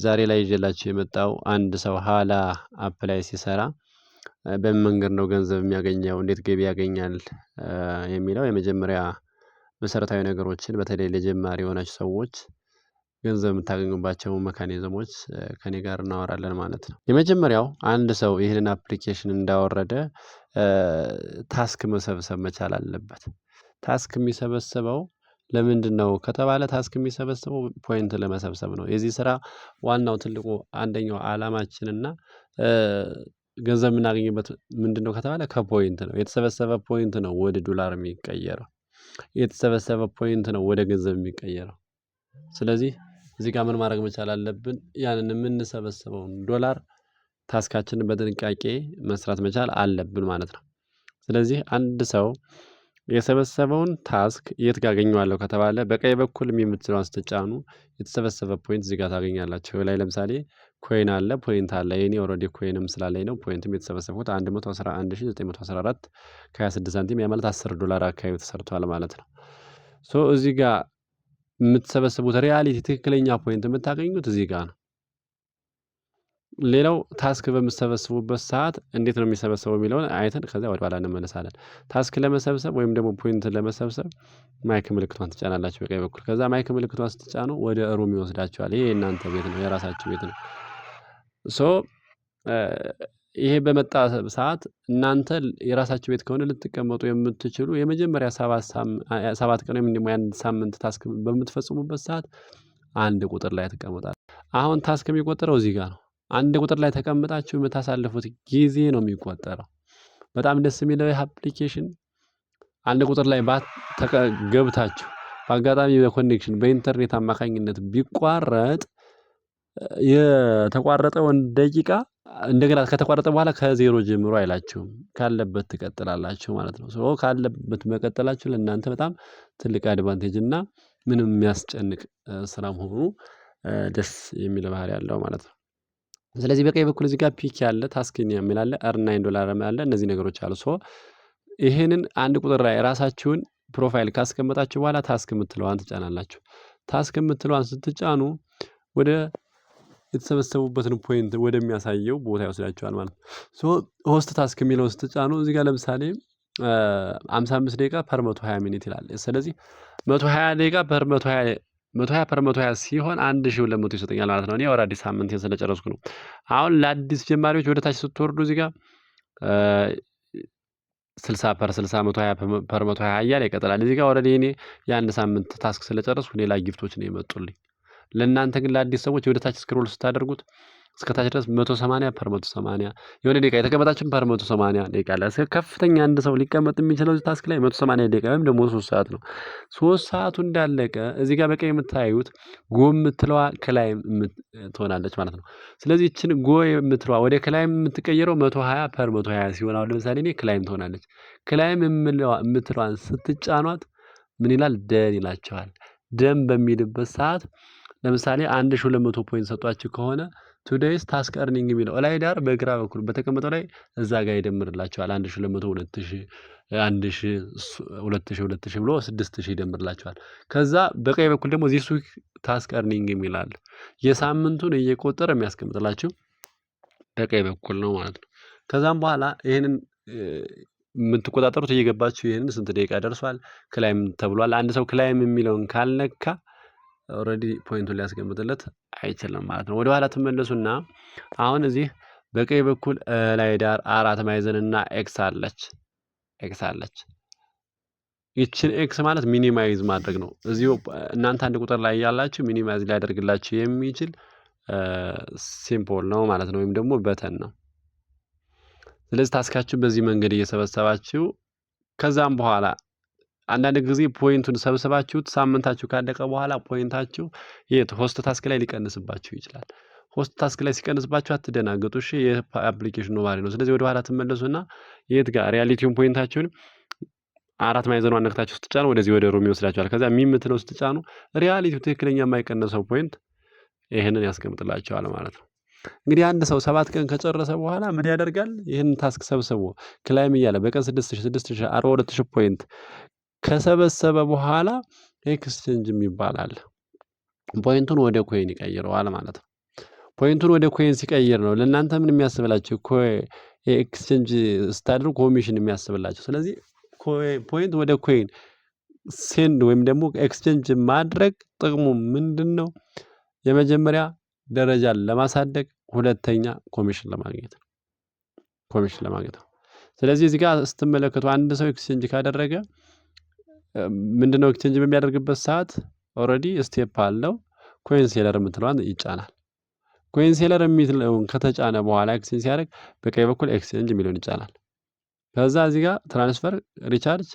ዛሬ ላይ ይዤላችሁ የመጣው አንድ ሰው ሀላ አፕ ላይ ሲሰራ በምን መንገድ ነው ገንዘብ የሚያገኘው፣ እንዴት ገቢ ያገኛል የሚለው የመጀመሪያ መሰረታዊ ነገሮችን በተለይ ለጀማሪ የሆናችሁ ሰዎች ገንዘብ የምታገኙባቸው መካኒዝሞች ከኔ ጋር እናወራለን ማለት ነው። የመጀመሪያው አንድ ሰው ይህንን አፕሊኬሽን እንዳወረደ ታስክ መሰብሰብ መቻል አለበት። ታስክ የሚሰበስበው ለምንድነው ከተባለ ታስክ የሚሰበስበው ፖይንት ለመሰብሰብ ነው። የዚህ ስራ ዋናው ትልቁ አንደኛው አላማችን እና ገንዘብ የምናገኝበት ምንድነው ከተባለ ከፖይንት ነው። የተሰበሰበ ፖይንት ነው ወደ ዶላር የሚቀየረው። የተሰበሰበ ፖይንት ነው ወደ ገንዘብ የሚቀየረው። ስለዚህ እዚህ ጋር ምን ማድረግ መቻል አለብን? ያንን የምንሰበስበውን ዶላር ታስካችንን በጥንቃቄ መስራት መቻል አለብን ማለት ነው። ስለዚህ አንድ ሰው የሰበሰበውን ታስክ የት ጋር አገኘዋለሁ ከተባለ በቀኝ በኩል የምትለዋን ስትጫኑ የተሰበሰበ ፖይንት እዚህ ጋር ታገኛላችሁ። ላይ ለምሳሌ ኮይን አለ፣ ፖይንት አለ። የኔ ኦልሬዲ ኮይንም ስላለኝ ነው ፖይንትም የተሰበሰብኩት 111914 ከ26 ሳንቲም ያ ማለት $10 አካባቢ ተሰርቷል ማለት ነው። ሶ እዚህ ጋር የምትሰበስቡት ሪያሊቲ ትክክለኛ ፖይንት የምታገኙት እዚህ ጋር ነው። ሌላው ታስክ በምትሰበስቡበት ሰዓት እንዴት ነው የሚሰበሰበው የሚለውን አይተን ከዛ ወደ ኋላ እንመለሳለን። ታስክ ለመሰብሰብ ወይም ደግሞ ፖይንት ለመሰብሰብ ማይክ ምልክቷን ትጫናላችሁ በቀኝ በኩል። ከዛ ማይክ ምልክቷን ስትጫኑ ወደ ሩም ይወስዳችኋል። ይሄ የእናንተ ቤት ነው፣ የራሳችሁ ቤት ነው። ሶ ይሄ በመጣ ሰዓት እናንተ የራሳችሁ ቤት ከሆነ ልትቀመጡ የምትችሉ የመጀመሪያ 7 ቀን ወይም ደግሞ የአንድ ሳምንት ታስክ በምትፈጽሙበት ሰዓት አንድ ቁጥር ላይ ተቀምጣላችሁ። አሁን ታስክ የሚቆጠረው እዚህ ጋር ነው። አንድ ቁጥር ላይ ተቀምጣችሁ የምታሳልፉት ጊዜ ነው የሚቆጠረው። በጣም ደስ የሚለው ይህ አፕሊኬሽን አንድ ቁጥር ላይ ገብታችሁ በአጋጣሚ በኮኔክሽን በኢንተርኔት አማካኝነት ቢቋረጥ የተቋረጠውን ደቂቃ እንደገና ከተቋረጠ በኋላ ከዜሮ ጀምሮ አይላችሁም። ካለበት ትቀጥላላችሁ ማለት ነው። ሶ ካለበት መቀጠላችሁ ለእናንተ በጣም ትልቅ አድቫንቴጅ እና ምንም የሚያስጨንቅ ስራ መሆኑ ደስ የሚል ባህሪ ያለው ማለት ነው። ስለዚህ በቀኝ በኩል እዚህ ጋር ፒክ ያለ ታስክን የሚል አለ፣ earn $9 አለ። እነዚህ ነገሮች አሉ። ሶ ይሄንን አንድ ቁጥር ላይ ራሳችሁን ፕሮፋይል ካስቀመጣችሁ በኋላ ታስክ የምትለዋን ትጫናላችሁ። ታስክ የምትለዋን ስትጫኑ ወደ የተሰበሰቡበትን ፖይንት ወደሚያሳየው ቦታ ይወስዳችኋል ማለት ነው። ሶ ሆስት ታስክ የሚለውን ስትጫኑ እዚህ ጋር ለምሳሌ 55 ደቂቃ ፐር 120 ሚኒት ይላል። ስለዚህ 120 ደቂቃ ፐር 120 ፐር 120 ሲሆን 1200 ይሰጠኛል ማለት ነው። እኔ ኦልሬዲ ሳምንቴን ስለጨረስኩ ነው። አሁን ለአዲስ ጀማሪዎች ወደ ታች ስትወርዱ እዚህ ጋር 60 ፐር 60 120 ፐር 120 እያለ ይቀጥላል። እዚህ ጋር ኦልሬዲ እኔ የአንድ ሳምንት ታስክ ስለጨረስኩ ሌላ ጊፍቶች ነው የመጡልኝ። ለእናንተ ግን ለአዲስ ሰዎች ወደ ታች ስክሮል ስታደርጉት እስከ ታች ድረስ 180 ፐር 180 የሆነ ደቂቃ የተቀመጣችሁ ፐር 180 ደቂቃ አለ። ከፍተኛ አንድ ሰው ሊቀመጥ የሚችለው ታስክ ላይ 180 ደቂቃ ወይም ደግሞ 3 ሰዓት ነው። 3 ሰዓቱ እንዳለቀ እዚህ ጋር በቀኝ የምታዩት ጎ የምትለዋ ከላይ ትሆናለች ማለት ነው። ስለዚህ እችን ጎ የምትለዋ ወደ ክላይም የምትቀየረው 120 ፐር 120 ሲሆን አሁን ለምሳሌ እኔ ክላይም ትሆናለች። ክላይም የምትለዋን ስትጫኗት ምን ይላል? ደን ይላቸዋል። ደን በሚልበት ሰዓት ለምሳሌ 1200 ፖይንት ሰጧችሁ ከሆነ ቱዴይስ ታስክ earning የሚለው ላይ ዳር በግራ በኩል በተቀመጠው ላይ እዛ ጋር ይደምርላችኋል። 1200 2000 2000 ብሎ 6000 ይደምርላችኋል። ከዛ በቀኝ በኩል ደግሞ ዚስ ዊክ ታስክ earning የሚል አለ። የሳምንቱን እየቆጠረ የሚያስቀምጥላችሁ በቀኝ በኩል ነው ማለት ነው። ከዛም በኋላ ይሄንን የምትቆጣጠሩት እየገባችሁ ይሄንን ስንት ደቂቃ ደርሷል ክላይም ተብሏል። አንድ ሰው ክላይም የሚለውን ካልነካ ኦልሬዲ ፖይንቱን ሊያስቀምጥለት አይችልም ማለት ነው። ወደ ኋላ ትመለሱና አሁን እዚህ በቀኝ በኩል ላይ ዳር 4 ማዕዘንና ኤክስ አለች። ይችን ኤክስ ማለት ሚኒማይዝ ማድረግ ነው። እዚሁ እናንተ አንድ ቁጥር ላይ ያላችሁ ሚኒማይዝ ሊያደርግላችሁ የሚችል ሲምቦል ነው ማለት ነው፣ ወይም ደግሞ በተን ነው። ስለዚህ ታስካችሁ በዚህ መንገድ እየሰበሰባችሁ ከዛም በኋላ አንዳንድ ጊዜ ፖይንቱን ሰብስባችሁት ሳምንታችሁ ካለቀ በኋላ ፖይንታችሁ ሆስት ታስክ ላይ ሊቀንስባችሁ ይችላል። ሆስት ታስክ ላይ ሲቀንስባችሁ አትደናገጡ። እሺ የአፕሊኬሽኑ ባህሪ ነው። ስለዚህ ወደ ኋላ ትመለሱና የት ጋር ሪያሊቲውን ፖይንታችሁን 4 ማዕዘኗን ነክታችሁ ስትጫኑ ወደዚህ ወደ ሩም ይወስዳችኋል። ከዛ የምትለው ስትጫኑ ሪያሊቲው ትክክለኛ የማይቀነሰው ፖይንት ይሄንን ያስቀምጥላችኋል ማለት ነው። እንግዲህ አንድ ሰው 7 ቀን ከጨረሰ በኋላ ምን ያደርጋል? ይሄንን ታስክ ሰብስቦ ክላይም እያለ በቀን 6000 42000 ፖይንት ከሰበሰበ በኋላ ኤክስቼንጅ የሚባል አለ። ፖይንቱን ወደ ኮይን ይቀይረዋል ማለት ነው። ፖይንቱን ወደ ኮይን ሲቀይር ነው ለእናንተ ምን የሚያስብላችሁ ኤክስቼንጅ ስታደርጉ ኮሚሽን የሚያስብላችሁ። ስለዚህ ፖይንት ወደ ኮይን ሴንድ ወይም ደግሞ ኤክስቼንጅ ማድረግ ጥቅሙ ምንድነው? የመጀመሪያ ደረጃን ለማሳደግ፣ ሁለተኛ ኮሚሽን ለማግኘት ነው። ስለዚህ እዚህ ጋር ስትመለከቱ አንድ ሰው ኤክስቼንጅ ካደረገ ምንድነው ኤክስቼንጅ በሚያደርግበት ሰዓት ኦልሬዲ ስቴፕ አለው። ኮይን ሴለር የምትለዋን ይጫናል። ኮይን ሴለር የሚለውን ከተጫነ በኋላ ኤክስቼንጅ ሲያደርግ በቀኝ በኩል ኤክስቼንጅ የሚለውን ይጫናል። ከዛ እዚህ ጋር ትራንስፈር፣ ሪቻርጅ፣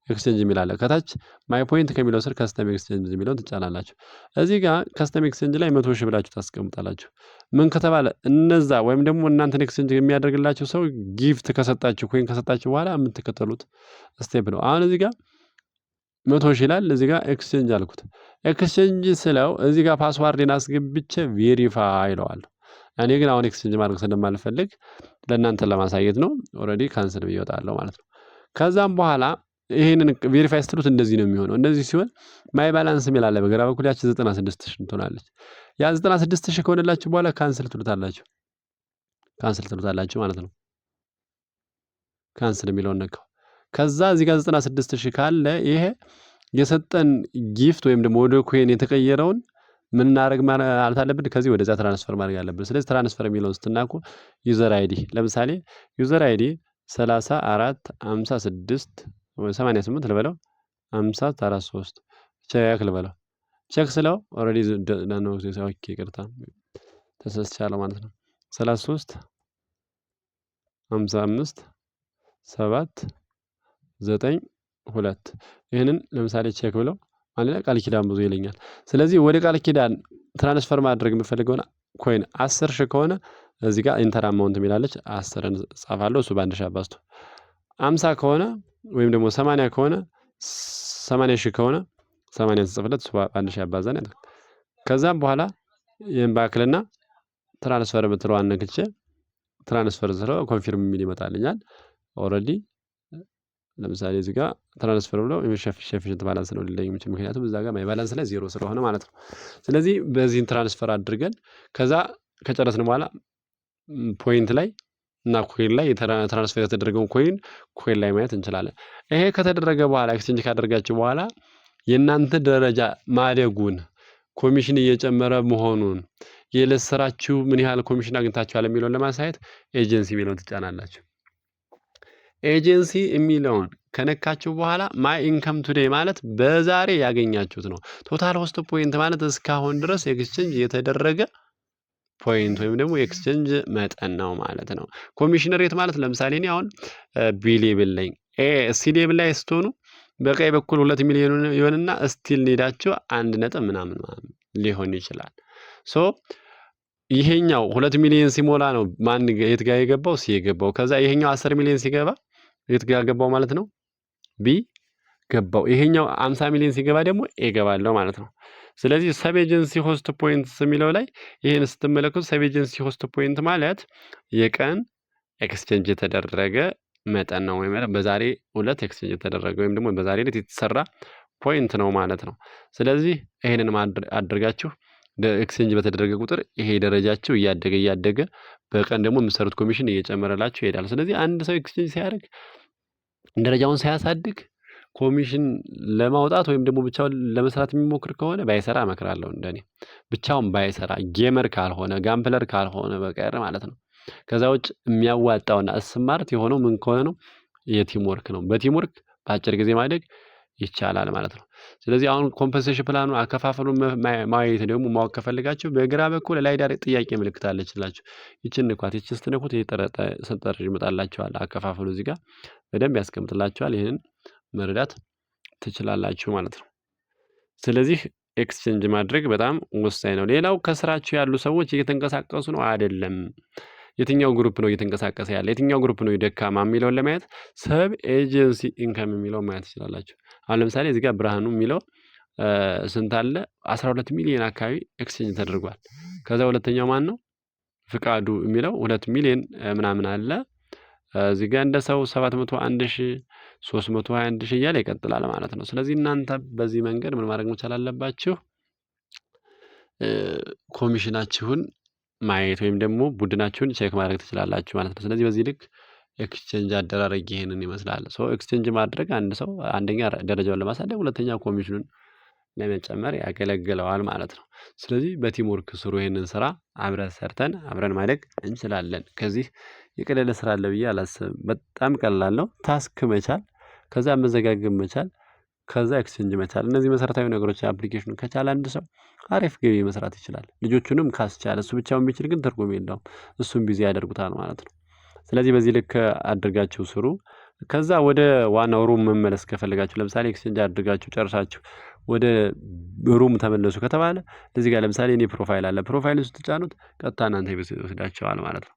ኤክስቼንጅ የሚል አለ። ከታች ማይ ፖይንት ከሚለው ስር ከስተም ኤክስቼንጅ የሚለውን ትጫናላችሁ። እዚህ ጋር ከስተም ኤክስቼንጅ ላይ 100 ሺህ ብላችሁ ታስቀምጣላችሁ። ምን ከተባለ እነዛ ወይም ደግሞ እናንተን ኤክስቼንጅ የሚያደርግላችሁ ሰው ጊፍት ከሰጣችሁ ኮይን ከሰጣችሁ በኋላ የምትከተሉት ስቴፕ ነው። አሁን እዚህ ጋር 100 ሺህ ይላል። እዚህ ጋር ኤክስቼንጅ አልኩት። ኤክስቼንጅ ስለው እዚህ ጋር ፓስዋርድን አስገብቼ ቬሪፋይ እለዋለሁ። እኔ ግን አሁን ኤክስቼንጅ ማድረግ ስለማልፈልግ ለእናንተ ለማሳየት ነው። ኦልሬዲ ካንስል ብዬ እወጣለሁ ማለት ነው። ከዛም በኋላ ይሄንን ቬሪፋይ ስትሉት እንደዚህ ነው የሚሆነው። እንደዚህ ሲሆን ማይ ባላንስ የሚል አለ በግራ በኩል፣ ያቺ 96 ሺህ ትሆናለች። ያ 96 ሺህ ከሆነላችሁ በኋላ ካንስል ትሉታላችሁ ማለት ነው። ካንስል የሚለውን ነካው። ከዛ እዚህ ጋር 96 ሺህ ካለ ይሄ የሰጠን ጊፍት ወይም ደግሞ ወደ ኮይን የተቀየረውን ምን እናደርግ ማለት አለብን? ከዚህ ወደዛ ትራንስፈር ማድረግ አለብን። ስለዚህ ትራንስፈር የሚለውን ስትናቁ ዩዘር አይዲ፣ ለምሳሌ ዩዘር አይዲ 3456 ወይ 88 ልበለው 5043 ቼክ ልበለው። ቼክ ስለው ኦልሬዲ ነው። ኦኬ ይቅርታ ተሳስቻለሁ ማለት ነው። 33 55 7 9 2 ይህንን ለምሳሌ ቼክ ብለው ማለት ቃል ኪዳን ብዙ ይለኛል። ስለዚህ ወደ ቃል ኪዳን ትራንስፈር ማድረግ የምፈልገው ኮይን 10 ሺህ ከሆነ እዚህ ጋር ኢንተር አማውንት የሚላለች 10ን ጻፋለሁ። እሱ በአንድ ሺህ አባዝቶ 50 ከሆነ ወይም ደግሞ 80 ከሆነ 80 ሺህ ከሆነ 80ን ጽፍለት እሱ በአንድ ሺህ አባዛን ያደርጋል። ከዛም በኋላ ይህን ባክልና ትራንስፈር የምትለዋን ነክቼ ትራንስፈር ስለው ኮንፊርም የሚል ይመጣልኛል። ኦልሬዲ ለምሳሌ እዚህ ጋር ትራንስፈር ብለው ኢንሸፊሽንት ባላንስ ነው ሊለኝ የሚችል፣ ምክንያቱም እዛ ጋር ማይ ባላንስ ላይ 0 ስለሆነ ማለት ነው። ስለዚህ በዚህን ትራንስፈር አድርገን ከዛ ከጨረስን በኋላ ፖይንት ላይ እና ኮይን ላይ ትራንስፈር የተደረገውን ኮይን ላይ ማየት እንችላለን። ይሄ ከተደረገ በኋላ ኤክስቼንጅ ካደረጋችሁ በኋላ የእናንተ ደረጃ ማደጉን፣ ኮሚሽን እየጨመረ መሆኑን፣ የዕለት ስራችሁ ምን ያህል ኮሚሽን አግኝታችኋል የሚለውን ለማሳየት ኤጀንሲ የሚለውን ትጫናላችሁ። ኤጀንሲ የሚለውን ከነካችሁ በኋላ ማይ ኢንከም ቱዴይ ማለት በዛሬ ያገኛችሁት ነው። ቶታል ሆስት ፖይንት ማለት እስካሁን ድረስ ኤክስቼንጅ የተደረገ ፖይንት ወይም ደግሞ ኤክስቼንጅ መጠን ነው ማለት ነው። ኮሚሽን ሬት ማለት ለምሳሌ እኔ አሁን ቢ ሌብል ላይ ሲ ሌብል ላይ ስትሆኑ በቀኝ በኩል 2 ሚሊዮን ይሆንና ስቲል ኔዳችሁ 1 ነጥብ ምናምን ሊሆን ይችላል። ሶ ይሄኛው 2 ሚሊዮን ሲሞላ ነው ማን የት ጋር የገባው? ሲ የገባው። ከዛ ይሄኛው 10 ሚሊዮን ሲገባ የት ጋር ገባው ማለት ነው? ቢ ገባው። ይሄኛው 50 ሚሊዮን ሲገባ ደግሞ ኤ ገባለው ማለት ነው። ስለዚህ ሰብ ኤጀንሲ ሆስት ፖይንትስ የሚለው ላይ ይሄን ስትመለከቱ ሰብ ኤጀንሲ ሆስት ፖይንት ማለት የቀን ኤክስቼንጅ የተደረገ መጠን ነው፣ ወይም በዛሬ ዕለት ኤክስቼንጅ የተደረገ ወይም ደግሞ በዛሬ ዕለት የተሰራ ፖይንት ነው ማለት ነው። ስለዚህ ይሄንን አድርጋችሁ ኤክስቼንጅ በተደረገ ቁጥር ይሄ ደረጃችሁ እያደገ በቀን ደግሞ የምትሰሩት ኮሚሽን እየጨመረላችሁ ይሄዳል። ስለዚህ አንድ ሰው ኤክስቼንጅ ሲያደርግ ደረጃውን ሳያሳድግ ኮሚሽን ለማውጣት ወይም ደግሞ ብቻውን ለመስራት የሚሞክር ከሆነ ባይሰራ እመክራለሁ። እንደኔ ብቻውን ባይሰራ ጌመር ካልሆነ ጋምፕለር ካልሆነ በቀር ማለት ነው። ከዛ ውጭ የሚያዋጣውና ስማርት የሆነው ምን ከሆነ ነው? የቲም ወርክ ነው። በቲም ወርክ በአጭር ጊዜ ማደግ ይቻላል ማለት ነው። ስለዚህ አሁን ኮምፐንሴሽን ፕላኑ አከፋፈሉን ማየት ደግሞ ማወቅ ከፈልጋችሁ በግራ በኩል ላይ ዳር ጥያቄ ምልክት አለችላችሁ። ይችን ንኳት። ይችን ስትነኩት ሰንጠረዥ ይመጣላችኋል። አከፋፈሉ እዚህ ጋር በደንብ ያስቀምጥላችኋል። ይህንን መረዳት ትችላላችሁ ማለት ነው። ስለዚህ ኤክስቼንጅ ማድረግ በጣም ወሳኝ ነው። ሌላው ከስራችሁ ያሉ ሰዎች እየተንቀሳቀሱ ነው አይደለም፣ የትኛው ግሩፕ ነው እየተንቀሳቀሰ ያለ፣ የትኛው ግሩፕ ነው ደካማ የሚለውን ለማየት ሰብ ኤጀንሲ ኢንካም የሚለውን ማየት ትችላላችሁ። አሁን ለምሳሌ እዚህ ጋር ብርሃኑ የሚለው ስንት አለ? 12 ሚሊዮን አካባቢ ኤክስቼንጅ ተደርጓል። ከዛ ሁለተኛው ማን ነው? ፍቃዱ የሚለው 2 ሚሊዮን ምናምን አለ። እዚህ ጋር እንደ ሰው 701,000 321,000 እያለ ይቀጥላል ማለት ነው። ስለዚህ እናንተ በዚህ መንገድ ምን ማድረግ መቻል አለባችሁ? ኮሚሽናችሁን ማየት ወይም ደግሞ ቡድናችሁን ቼክ ማድረግ ትችላላችሁ ማለት ነው። ስለዚህ በዚህ ልክ ኤክስቼንጅ አደራረግ ይሄንን ይመስላል። ኤክስቼንጅ ማድረግ አንድ ሰው አንደኛ ደረጃውን ለማሳደግ፣ ሁለተኛ ኮሚሽኑን ለመጨመር ያገለግለዋል ማለት ነው። ስለዚህ በቲም ወርክ ስሩ። ይሄንን ስራ አብረን ሰርተን አብረን ማደግ እንችላለን። ከዚህ የቀለለ ስራ አለ ብዬ አላስብም። በጣም ቀላል ነው። ታስክ መቻል፣ ከዛ መዘጋገብ መቻል፣ ከዛ ኤክስቼንጅ መቻል። እነዚህ መሰረታዊ ነገሮች አፕሊኬሽኑ ከቻለ አንድ ሰው አሪፍ ገቢ መስራት ይችላል። ልጆቹንም ካስቻለ፣ እሱ ብቻውን ቢችል ግን ትርጉም የለውም። እሱም ቢዚ ያደርጉታል ማለት ነው። ስለዚህ በዚህ ልክ አድርጋችሁ ስሩ። ከዛ ወደ ዋናው ሩም መመለስ ከፈለጋችሁ፣ ለምሳሌ ኤክስቼንጅ አድርጋችሁ ጨርሳችሁ ወደ ሩም ተመለሱ ከተባለ እዚህ ጋር ለምሳሌ እኔ ፕሮፋይል አለ። ፕሮፋይል ስትጫኑት ቀጥታ እናንተ ይወስዳችኋል ማለት ነው።